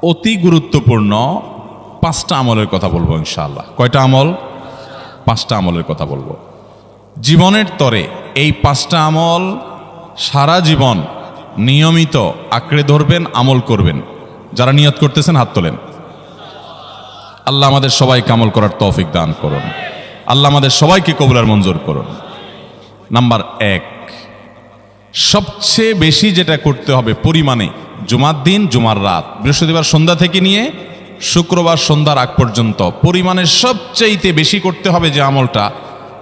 অতি গুরুত্বপূর্ণ 5টা আমলের কথা বলবো ইনশাআল্লাহ। কয়টা আমল? 5টা আমলের কথা বলবো। জীবনের তরে এই 5টা আমল সারা জীবন নিয়মিত আঁকড়ে ধরবেন, আমল করবেন। যারা নিয়ত করতেছেন হাত তোলেন। আল্লাহ আমাদের সবাইকে আমল করার তৌফিক দান করুন। আল্লাহ আমাদের সবাইকে কবুল মঞ্জুর করুন। নাম্বার 1, সবচেয়ে বেশি যেটা করতে হবে পরিমাণে, জুমার দিন, জুমার রাত, বৃহস্পতিবার সন্ধ্যা থেকে নিয়ে শুক্রবার সন্ধ্যার আগ পর্যন্ত পরিমাণে সবচেয়ে বেশি করতে হবে যে আমলটা,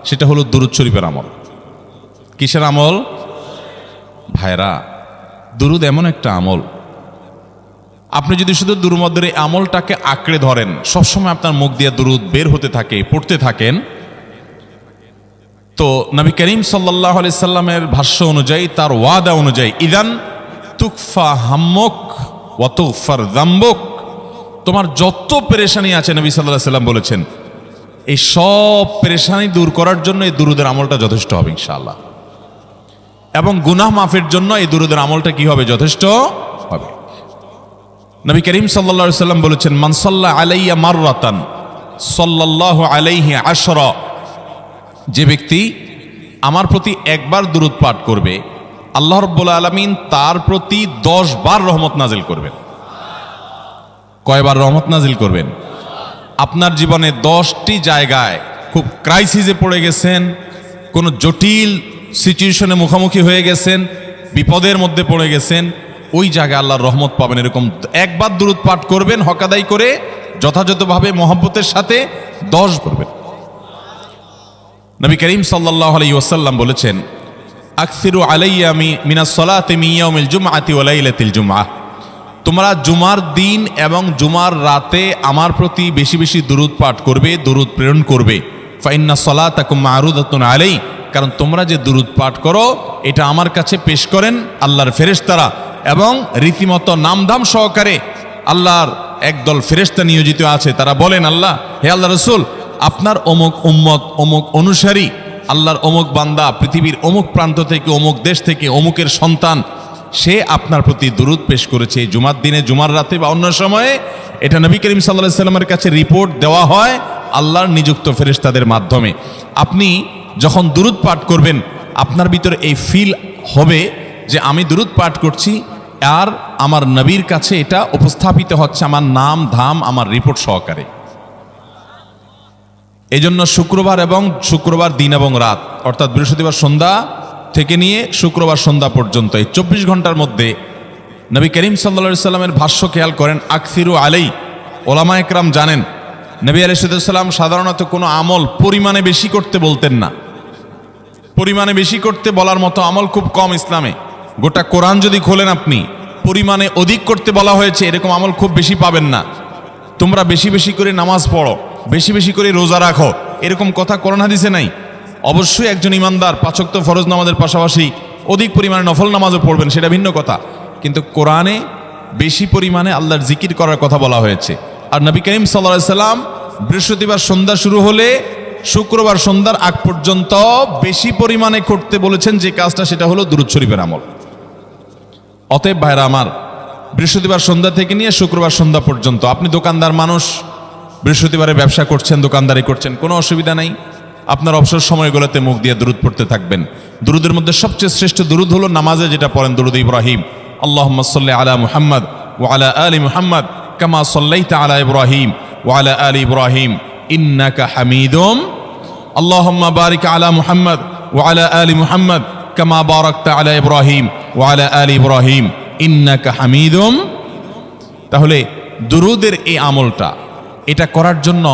সেটা হলো দুরূদ শরীফের আমল। কিসের আমল? ভাইরা, দুরূদ এমন একটা আমল, আপনি যদি শুধু দুরূদের এই আমলটাকে আঁকড়ে ধরেন, সবসময় আপনার মুখ দিয়ে দুরূদ বের হতে থাকে, পড়তে থাকেন, তো নবী করিম সাল্লাল্লাহু আলাইহি সাল্লামের ভাষ্য অনুযায়ী, তার ওয়াদা অনুযায়ী, ইদান তুকফা হাম্মুক ওয়া তুগফার যামবুক, তোমার যত পেরেশানি আছে নবী সাল্লাল্লাহু আলাইহি সাল্লাম বলেছেন, এই সব পেরেশানি দূর করার জন্য এই দুরূদের আমলটা যথেষ্ট হবে ইনশাআল্লাহ। এবং গুনাহ মাফের জন্য এই দুরূদের আমলটা কি হবে? যথেষ্ট হবে। নবী করিম সাল্লাল্লাহু আলাইহি সাল্লাম বলেছেন, মান সাল্লা আলাইয়া মাররাতান সাল্লাল্লাহু আলাইহি আশরা, যে ব্যক্তি আমার প্রতি একবার দুরূদ পাঠ করবে, আল্লাহ রাব্বুল আলামিন তার প্রতি 10 বার রহমত নাজিল করবেন। কয়বার রহমত নাজিল করবেন? আপনার জীবনে 10টি জায়গায় খুব ক্রাইসিসে পড়ে গেছেন, কোনো জটিল সিচুয়েশনে মুখোমুখি হয়ে গেছেন, বিপদের মধ্যে পড়ে গেছেন, ওই জায়গায় আল্লাহর রহমত পাবেন। এরকম একবার দুরূদ পাঠ করবেন, হক আদায় করে যথাযথভাবে মহব্বতের সাথে 10 করবেন। নবী করিম সাল্লাল্লাহু আলাইহি ওয়াসাল্লাম বলেছেন, আকসিরু আলাইয়া মিনাস সালাতি মিন ইয়াউমিল জুমআতি ওয়া লাইলাতিল জুমআহ, তোমরা জুমার দিন এবং জুমার রাতে আমার প্রতি বেশি বেশি দুরূদ পাঠ করবে, দুরূদ প্রেরণ করবে। ফা ইন্না সালাতাকুম মা'রুদাতুন আলাই, কারণ তোমরা যে দুরূদ পাঠ করো এটা আমার কাছে পেশ করেন আল্লাহর ফেরেশতারা, এবং রীতিমতো নামধাম সহকারে আল্লাহর একদল ফেরেশতা নিয়োজিত আছে। তারা বলেন, আল্লাহ, হে আল্লাহ রাসূল, আপনার অমুক উম্মত, অমুক অনুসারী, আল্লাহর অমুক বান্দা পৃথিবীর অমুক প্রান্ত থেকে, অমুক দেশ থেকে, অমুকের সন্তান, সে আপনার প্রতি দুরূদ পেশ করেছে জুমার দিনে, জুমার রাতে বা অন্য সময়ে। এটা নবী করিম সাল্লাল্লাহু আলাইহি সাল্লামের কাছে রিপোর্ট দেওয়া হয় আল্লাহর নিযুক্ত ফেরেশতাদের মাধ্যমে। আপনি যখন দুরূদ পাঠ করবেন, আপনার ভিতরে এই ফিল হবে যে আমি দুরূদ পাঠ করছি, আর আমার নবীর কাছে এটা উপস্থাপিত হচ্ছে আমার নাম ধাম, আমার রিপোর্ট সহকারে। এই জন্য শুক্রবার দিন এবং রাত, অর্থাৎ বৃহস্পতিবার সন্ধ্যা থেকে নিয়ে শুক্রবার সন্ধ্যা পর্যন্ত এই 24 ঘন্টার মধ্যে নবী করিম সাল্লাল্লাহু আলাইহি সাল্লামের ভাষ্য খেয়াল করেন, আকসিরু আলাই। ওলামা একরাম জানেন, নবী আলাইহিস সালাম সাধারণত কোনো আমল পরিমাণে বেশি করতে বলতেন না। পরিমাণে বেশি করতে বলার মতো আমল খুব কম ইসলামে। গোটা কোরআন যদি খোলেন আপনি, পরিমাণে অধিক করতে বলা হয়েছে এরকম আমল খুব বেশি পাবেন না। তোমরা বেশি বেশি করে নামাজ পড়ো, বেশি বেশি করে রোজা রাখো, এরকম কথা কোরআন হাদিসে নাই। অবশ্যই একজন ইমানদার 5 ওয়াক্ত ফরজ নামাজের পাশাপাশি অধিক পরিমাণে নফল নামাজও পড়বেন, সেটা ভিন্ন কথা। কিন্তু কোরআনে বেশি পরিমাণে আল্লাহর জিকির করার কথা বলা হয়েছে। আর নবী করিম সাল্লাল্লাহু আলাইহি সাল্লাম বৃহস্পতিবার সন্ধ্যা শুরু হলে শুক্রবার সন্ধ্যার আগ পর্যন্ত বেশি পরিমাণে করতে বলেছেন যে কাজটা, সেটা হলো দুরূদ শরীফের আমল। অতএব ভাইরা আমার, বৃহস্পতিবার সন্ধ্যা থেকে নিয়ে শুক্রবার সন্ধ্যা পর্যন্ত, আপনি দোকানদার মানুষ, বৃহস্পতিবারে ব্যবসা করছেন, দোকানদারি করছেন, কোনো অসুবিধা নাই। আপনার অবসর সময়গুলোতে মুখ দিয়ে দুরূদ পড়তে থাকবেন। দুরূদের মধ্যে সবচেয়ে শ্রেষ্ঠ দুরূদ হলো নামাজে যেটা পড়েন, দুরূদ ইব্রাহিম। আল্লাহুম্মা সাল্লি আলা মুহাম্মদ ওয়া আলা আলি মুহাম্মদ কামা সাল্লাইতা আলা ইব্রাহিম ওয়া আলা আলি ইব্রাহিম ইন্নাকা হামিদুম, আল্লাহুম্মা বারিক আলা মুহাম্মদ ওয়া আলা আলি মুহাম্মদ কামা বারাকতা আলা ইব্রাহিম ওয়া আলা আলি ইব্রাহিম ইন্নাকা হামিদুম। তাহলে দুরূদের এই আমলটা, এটা করার জন্য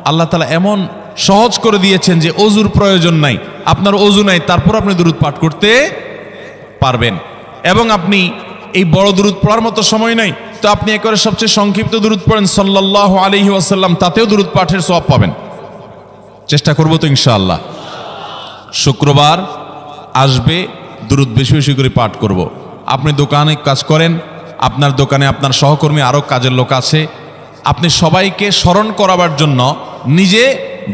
আল্লাহ তাআলা এমন সহজ করে দিয়েছেন যে ওযুর প্রয়োজন নাই। আপনার ওযু নাই, তারপর আপনি দুরূদ পাঠ করতে পারবেন। এবং আপনি এই বড় দুরূদ পড়ার মতো সময় নাই, তো আপনি একবারে সবচেয়ে সংক্ষিপ্ত দুরূদ পড়েন সাল্লাল্লাহু আলাইহি ওয়াসাল্লাম, তাতেও দুরূদ পাঠের সওয়াব পাবেন। চেষ্টা করব তো ইনশাআল্লাহ। শুক্রবার আসবে, দুরূদ বেশি বেশি করে পাঠ করব। আপনি দোকানে কাজ করেন, আপনার দোকানে আপনার সহকর্মী আরও কাজের লোক আছে, আপনি সবাইকে স্মরণ করাবার জন্য নিজে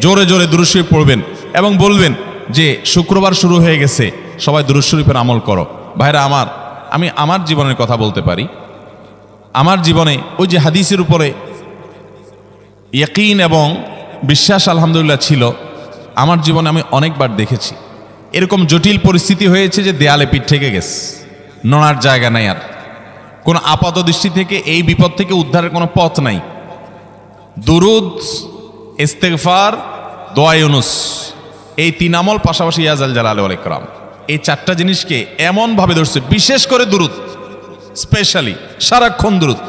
জোরে জোরে দুরূদ শরীফ পড়বেন এবং বলবেন যে শুক্রবার শুরু হয়ে গেছে, সবাই দুরূদ শরীফের আমল করো। ভাইরা আমার, আমি আমার জীবনের কথা বলতে পারি। আমার জীবনে ওই যে হাদিসের উপরে ইয়াকিন এবং বিশ্বাস আলহামদুলিল্লাহ ছিল, আমার জীবনে আমি অনেকবার দেখেছি এরকম জটিল পরিস্থিতি হয়েছে যে দেয়ালে পিঠ থেকে গেছে, নড়ার জায়গা নাই, আর কোনো আপাত দৃষ্টি থেকে এই বিপদ থেকে উদ্ধারের কোনো পথ নাই। দুরুদ, ইস্তেগফার, দোয়া ইউনুস, এই তিন আমল, পাশাপাশি ইয়াজাল জালাল ওয়াল ইকরাম, এই চারটা জিনিসকে এমনভাবে ধরছে, বিশেষ করে দুরুদ, স্পেশালি সারাক্ষণ দুরুদ।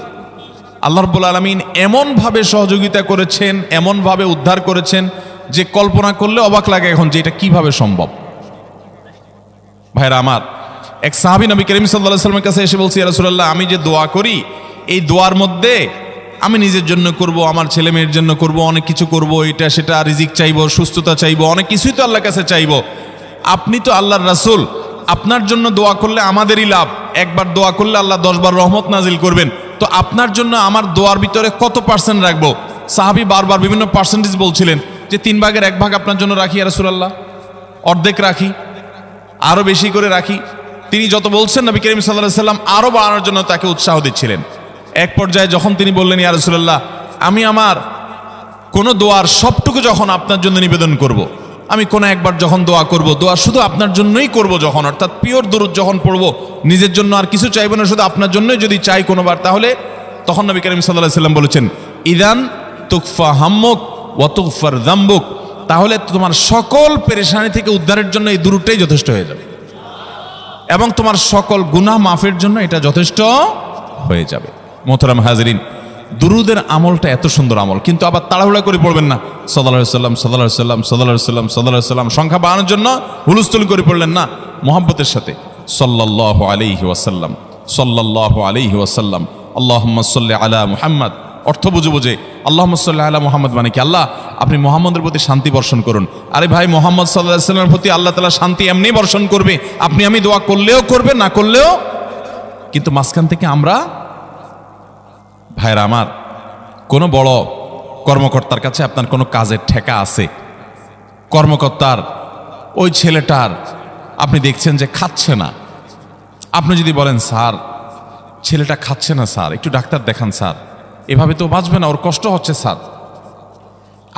আল্লাহ রাব্বুল আলামিন এমনভাবে সহযোগিতা করেছেন, এমনভাবে উদ্ধার করেছেন যে কল্পনা করলে অবাক লাগে এখন যে এটা কিভাবে সম্ভব। ভাইরা আমার, এক সাহাবী নবী করিম সাল্লাল্লাহু আলাইহি ওয়াসাল্লামের কাছে এসে বলছে, ইয়া রাসূলুল্লাহ, আমি যে দোয়া করি এই দোয়ার মধ্যে আমি নিজের জন্য করব, আমার ছেলে মেয়ের জন্য করব, অনেক কিছু করব, এটা সেটা, রিজিক চাইবো, সুস্থতা চাইবো, অনেক কিছুই তো আল্লাহর কাছে চাইবো। আপনি তো আল্লাহর রাসূল, আপনার জন্য দোয়া করলে আমাদেরই লাভ, একবার দোয়া করলে আল্লাহ 10 বার রহমত নাজিল করবেন, তো আপনার জন্য আমার দোয়ার ভিতরে কত পার্সেন্ট রাখবো? সাহাবী বারবার বিভিন্ন পার্সেন্টেজ বলছিলেন যে 3 ভাগের 1 ভাগ আপনার জন্য রাখি ইয়া রাসূলুল্লাহ, অর্ধেক রাখি, আরো বেশি করে রাখি। তিনি যত বলছেন নবী করিম সাল্লাল্লাহু আলাইহি ওয়াসাল্লাম আরো বাড়ানোর জন্য তাকে উৎসাহ দিচ্ছিলেন। এক পর্যায়ে যখন তিনি বললেন, ইয়া রাসূলুল্লাহ, আমি আমার কোন দোয়ার সবটুকু যখন আপনার জন্য নিবেদন করব, আমি কোন একবার যখন দোয়া করব, দোয়া শুধু আপনার জন্যই করব যখন, অর্থাৎ পিওর দরুদ যখন পড়ব, নিজের জন্য আর কিছু চাইব না, শুধু আপনার জন্যই যদি চাই কোনোবার, তাহলে তখন নবী করিম সাল্লাল্লাহু আলাইহি ওয়াসাল্লাম বলেছেন, ইদান তুকফা হাম্মুক ওয়া তুগফার যামবুক, তাহলে তোমার সকল পেরেশানি থেকে উদ্ধারের জন্য এই দুরুদটাই যথেষ্ট হয়ে যাবে, এবং তোমার সকল গুনাহ মাফের জন্য এটা যথেষ্ট হয়ে যাবে। মোহতারাম হাজিরিন, দুরুদের আমলটা এত সুন্দর আমল, কিন্তু আবার তাড়াহুড়া করে পড়বেন না, সাল্লাল্লাহু আলাইহি সাল্লাম সাল্লাল্লাহু আলাইহি সাল্লাম সাল্লাল্লাহু আলাইহি সাল্লাম সাল্লাল্লাহু আলাইহি সাল্লাম সংখ্যা বাড়ানোর জন্য হুলস্থুল করে পড়লেন না, মুহাব্বতের সাথে সাল্লাল্লাহু আলাইহি ওয়াসাল্লাম সাল্লাল্লাহু আলাইহি ওয়াসাল্লাম আল্লাহুম্মা সাল্লি আলা মুহাম্মদ, অর্থ বুঝে বুঝে আল্লাহুম্মা সাল্লি আলা মুহাম্মদ মানে কি, আল্লাহ আপনি মুহাম্মদের প্রতি শান্তি বর্ষণ করুন। আরে ভাই, মুহাম্মদ সাল্লাল্লাহু আলাইহি ওয়াসাল্লামের প্রতি আল্লাহ তাআলা শান্তি এমনি বর্ষণ করবে, আপনি আমি দোয়া করলেও করবে, না করলেও। কিন্তু মাঝখান থেকে আমরা, ভাইরা আমার, কোনো বড় কর্মকর্তার কাছে আপনার কোনো কাজের ঠেকা আছে, কর্মকর্তার ওই ছেলেটার আপনি দেখছেন যে খাচ্ছে না, আপনি যদি বলেন, স্যার ছেলেটা খাচ্ছে না স্যার, একটু ডাক্তার দেখান স্যার, এভাবে তো বাঁচবে না, ওর কষ্ট হচ্ছে স্যার,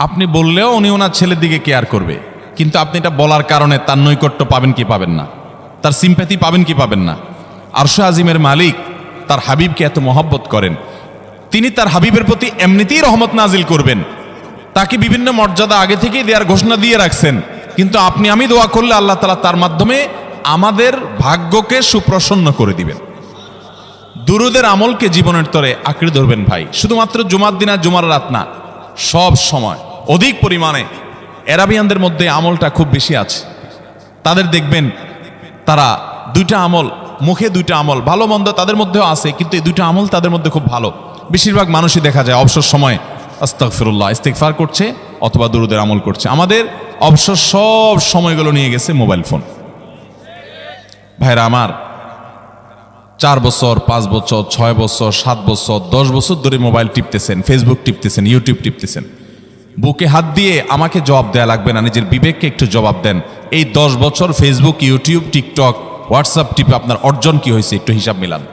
আপনি বললেও উনি ওনার ছেলের দিকে কেয়ার করবে, কিন্তু আপনি এটা বলার কারণে তার নৈকট্য পাবেন কি পাবেন না, তার সিম্প্যাথি পাবেন কি পাবেন না। আরশ আজিমের মালিক তার হাবিবকে এত মহব্বত করেন, তিনি তার হাবিবের প্রতি এমনিতেই রহমত নাজিল করবেন, তাকে বিভিন্ন মর্যাদা আগে থেকেই দেওয়ার ঘোষণা দিয়ে রাখছেন, কিন্তু আপনি আমি দোয়া করলে আল্লাহ তাআলা তার মাধ্যমে আমাদের ভাগ্যকে সুপ্রসন্ন করে দিবেন। দুরুদের আমলকে জীবনের তরে আঁকড়ে ধরবেন ভাই, শুধুমাত্র জুমার দিন আর জুমার রাত না, সব সময় অধিক পরিমাণে। এরাবিয়ানদের মধ্যে আমলটা খুব বেশি আছে, তাদের দেখবেন তারা 2টা আমল, মুখে 2টা আমল, ভালো মন্দ তাদের মধ্যেও আছে, কিন্তু এই 2টা আমল তাদের মধ্যে খুব ভালো। বেশিরভাগ মানুষই দেখা যায় অবসর সময় আস্তাগফিরুল্লাহ, ইস্তিগফার করছে অথবা দুরুদের আমল করছে। আমাদের অবসর সব সময়গুলো নিয়ে গেছে মোবাইল ফোন। ভাইরা আমার, 4 বছর 5 বছর 6 বছর 7 বছর 10 বছর ধরে মোবাইল টিপতেছেন, ফেসবুক টিপতেছেন, ইউটিউব টিপতেছেন। বুকে হাত দিয়ে আমাকে জবাব দেয়া লাগবে না, নিজের বিবেককে একটু জবাব দেন। এই 10 বছর ফেসবুক, ইউটিউব, টিকটক, হোয়াটসঅ্যাপ টিপে আপনার অর্জন কি হয়েছে একটু হিসাব মিলান।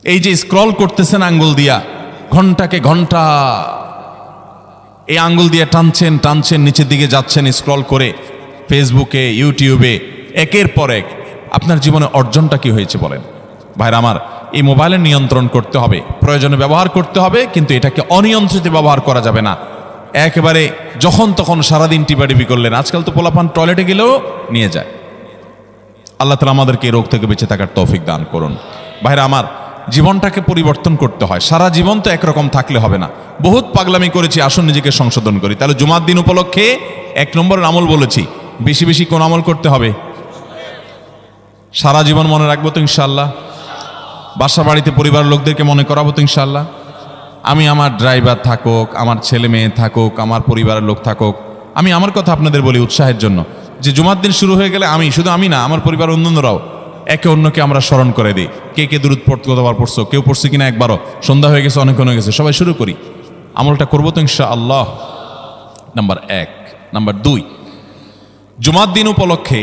এই যে স্ক্রল করতেছেন আঙ্গুল দিয়া, ঘন্টাকে ঘন্টা এই আঙ্গুল দিয়ে টানছেন টানছেন, নিচের দিকে যাচ্ছেন স্ক্রল করে ফেসবুকে, ইউটিউবে, একের পর এক, আপনার জীবনে অর্জনটা কি হয়েছে বলেন? ভাইরা আমার, এই মোবাইলের নিয়ন্ত্রণ করতে হবে, প্রয়োজনে ব্যবহার করতে হবে, কিন্তু এটাকে অনিয়ন্ত্রিত ব্যবহার করা যাবে না। একেবারে যখন তখন সারাদিন টিপাটিপি করলেন, আজকাল তো পোলাপান টয়লেটে গেলেও নিয়ে যায়। আল্লাহ তাআলা আমাদেরকে এই রোগ থেকে বেঁচে থাকার তৌফিক দান করুন। ভাইরা আমার, জীবনটাকে পরিবর্তন করতে হয়, সারা জীবন তো একরকম থাকলে হবে না। বহুত পাগলামি করেছি, আসুন নিজেকে সংশোধন করি। তাহলে জুমার দিন উপলক্ষে 1 নম্বরের আমল বলেছি, বেশি বেশি কোন আমল করতে হবে? সারা জীবন মনে রাখবো তো ইনশাআল্লাহ। বাসা বাড়িতে পরিবারের লোকদেরকে মনে করাবো তো ইনশাআল্লাহ। আমি আমার ড্রাইভার থাকুক, আমার ছেলে মেয়ে থাকুক, আমার পরিবারের লোক থাকুক, আমি আমার কথা আপনাদের বলি উৎসাহের জন্য, যে জুমার দিন শুরু হয়ে গেলে আমি, শুধু আমি না, আমার পরিবার অন্যান্যরাও একে অন্যকে আমরা স্মরণ করে দিই। কে কে দুরূদ পড়তে কতবার পড়ছো, কেউ পড়ছে কিনা একবারও, সন্ধ্যা হয়ে গেছে, অনেকক্ষণ হয়ে গেছে, সবাই শুরু করি, আমলটা করবো তো ইনশাআল্লাহ। নাম্বার 1। নাম্বার 2, জুমার দিন উপলক্ষে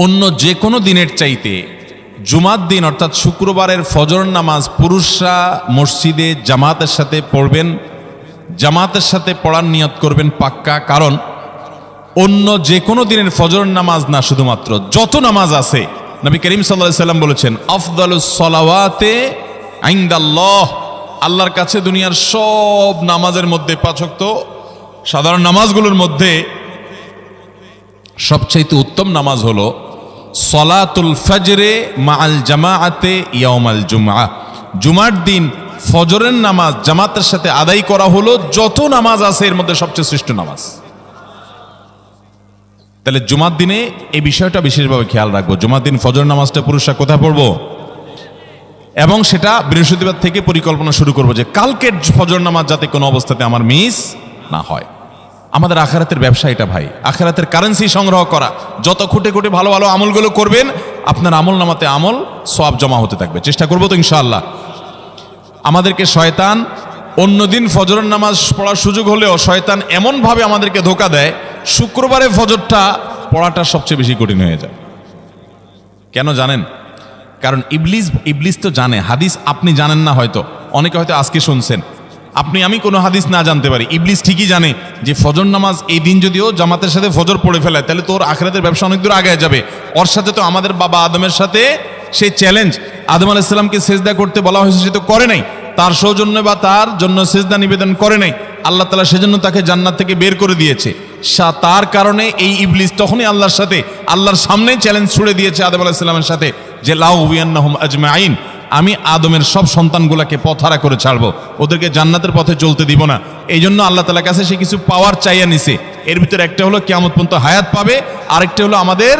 অন্য যে কোনো দিনের চাইতে জুমার দিন অর্থাৎ শুক্রবারের ফজর নামাজ পুরুষরা মসজিদে জামাতের সাথে পড়বেন, জামাতের সাথে পড়ার নিয়ত করবেন পাক্কা। কারণ অন্য যে কোনো দিনের ফজর নামাজ না, শুধুমাত্র যত নামাজ আছে, নবী করিম সাল্লাল্লাহু আলাইহি সাল্লাম বলেছেন আফদালুস সালাওয়াতে ইনদাল্লাহ, আল্লাহর কাছে দুনিয়ার সব নামাজের মধ্যে, 5 ওয়াক্ত সাধারণ নামাজগুলোর মধ্যে সবচেয়ে উত্তম নামাজ হলো সলাতুল ফজরে মাআল জামাআতে ইয়াউমাল জুমআ, জুমার দিন ফজরের নামাজ জামাতের সাথে আদায় করা হলো যত নামাজ আছে এর মধ্যে সবচেয়ে শ্রেষ্ঠ নামাজ। তাহলে জুমার দিনে এই বিষয়টা বিশেষভাবে খেয়াল রাখবো। জুমার দিন ফজর নামাজটা পুরুষরা কোথায় পড়বো, এবং সেটা বৃহস্পতিবার থেকে পরিকল্পনা শুরু করবো যে কালকের ফজর নামাজ যাতে কোনো অবস্থাতে আমার মিস না হয়। আমাদের আখিরাতের ব্যবসা এটা ভাই, আখিরাতের কারেন্সি সংগ্রহ করা। যত খুঁটে খুঁটে ভালো ভালো আমলগুলো করবেন, আপনার আমল নামাতে আমল সওয়াব জমা হতে থাকবে। চেষ্টা করবো তো ইনশাআল্লাহ। আমাদেরকে শয়তান অন্যদিন ফজরের নামাজ পড়ার সুযোগ হলেও শয়তান এমনভাবে আমাদেরকে ধোঁকা দেয়, শুক্রবারে ফজরটা পড়াটা সবচেয়ে বেশি কঠিন হয়ে যায়। কেন জানেন? কারণ ইবলিস তো জানে হাদিস, আপনি জানেন না, হয়তো অনেকে হয়তো আজকে শুনছেন, আমি কোনো হাদিস না জানতে পারি, ইবলিস ঠিকই জানে যে ফজর নামাজ এই দিন যদিও জামাতের সাথে ফজর পড়ে ফেলায় তাহলে তোর আখিরাতের ব্যবসা অনেক দূর আগে যাবে। ওর সাথে তো আমাদের বাবা আদমের সাথে সেই চ্যালেঞ্জ, আদম আলাইহিস সালামকে সিজদা করতে বলা হয়েছে, সে তো করে নাই, তার সৌজন্য বা তার জন্য সিজদা নিবেদন করে নাই। আল্লাহ তাআলা সেজন্য তাকে জান্নাত থেকে বের করে দিয়েছে। তার কারণে এই ইবলিস তখনই আল্লাহর সাথে, আল্লাহর সামনে চ্যালেঞ্জ ছুড়ে দিয়েছে আদম আলাইহিস সালামের সাথে যে লা উবিয়ান্নাহুম আজমাইন, আমি আদমের সব সন্তানগুলোকে পথহারা করে ছাড়বো, ওদেরকে জান্নাতের পথে চলতে দিব না। এই জন্য আল্লাহ তাআলার কাছে সে কিছু পাওয়ার চাইয়া নিছে। এর ভিতরে একটা হলো কিয়ামত পর্যন্ত হায়াত পাবে, আরেকটা হলো আমাদের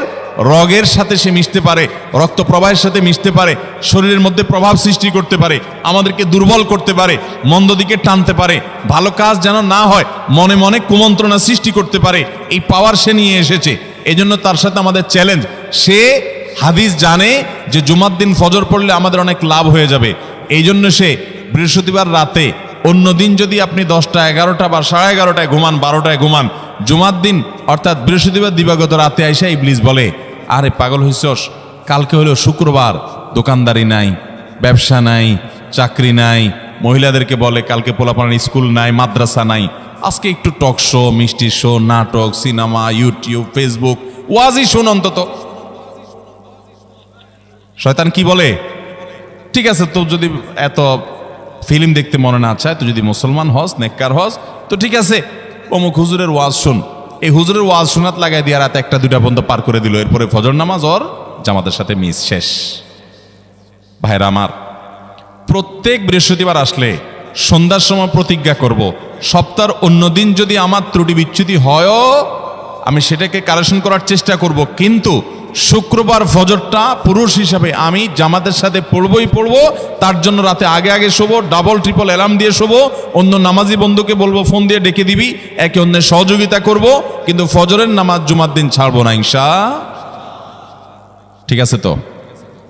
রগের সাথে সে মিশতে পারে, রক্ত প্রবাহের সাথে মিশতে পারে, শরীরের মধ্যে প্রভাব সৃষ্টি করতে পারে, আমাদেরকে দুর্বল করতে পারে, মন্দ দিকে টানতে পারে, ভালো কাজ যেন না হয় মনে মনে কুমন্ত্রণা সৃষ্টি করতে পারে। এই পাওয়ার সে নিয়ে এসেছে। এই জন্য তার সাথে আমাদের চ্যালেঞ্জ। সে হাদিস জানে যে জুমার দিন ফজর পড়লে আমাদের অনেক লাভ হয়ে যাবে। এই জন্য সে বৃহস্পতিবার রাতে, অন্য দিন যদি আপনি 10টা 11টা বা 11:30টায় ঘুমান, 12টায় ঘুমান, জুমার দিন অর্থাৎ বৃহস্পতিবার দিবাগত রাতে আইসা ইবলিস বলে, আরে পাগল হইছস, কালকে হলো শুক্রবার, দোকানদারি নাই, ব্যবসা নাই, চাকরি নাই, মহিলাদেরকে বলে কালকে পোলাপানের স্কুল নাই, মাদ্রাসা নাই, আজকে একটু টক শো, মিষ্টি শো, নাটক, সিনেমা, ইউটিউব, ফেসবুক, ওয়াজই শোন অন্তত। শয়তান কি বলে, ঠিক আছে তো যদি এত ফিল্ম দেখতে মনে না চায়, তো যদি মুসলমান হস, নেককার হস, তো ঠিক আছে অমুক হুজুরের ওয়াজ শুন। এই হুজুরের ওয়াজ শোনাত লাগাই দিয়ে রাতে 1টা 2টা পর্যন্ত পার করে দিল। এরপরে ফজর নামাজ ওর জামাতের সাথে মিস, শেষ। ভাইরা আমার, প্রত্যেক বৃহস্পতিবার আসলে সন্ধ্যার সময় প্রতিজ্ঞা করব, সপ্তাহের অন্য দিন যদি আমার ত্রুটি বিচ্যুতি হয়ও আমি সেটাকে কারেকশন করার চেষ্টা করব, কিন্তু শুক্রবার ফজরটা পুরুষ হিসাবে আমি জামাতের সাথে পড়বই পড়বো। তার জন্য রাতে আগে আগে শোবো, ডাবল ট্রিপল অ্যালার্ম দিয়ে শোবো, অন্য নামাজি বন্ধুকে বলবো ফোন দিয়ে ডেকে দিবি, একে অন্যের সহযোগিতা করব, কিন্তু ফজরের নামাজ জুমার দিন ছাড়বো না ঠিক আছে তো?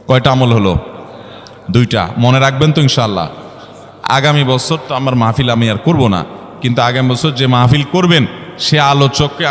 কয়টা আমল হলো? 2টা। মনে রাখবেন তো ইনশাআল্লাহ। আগামী বছর তো আমার মাহফিল আমি আর করব না, কিন্তু আগামী বছর যে মাহফিল করবেন সে আলোচককে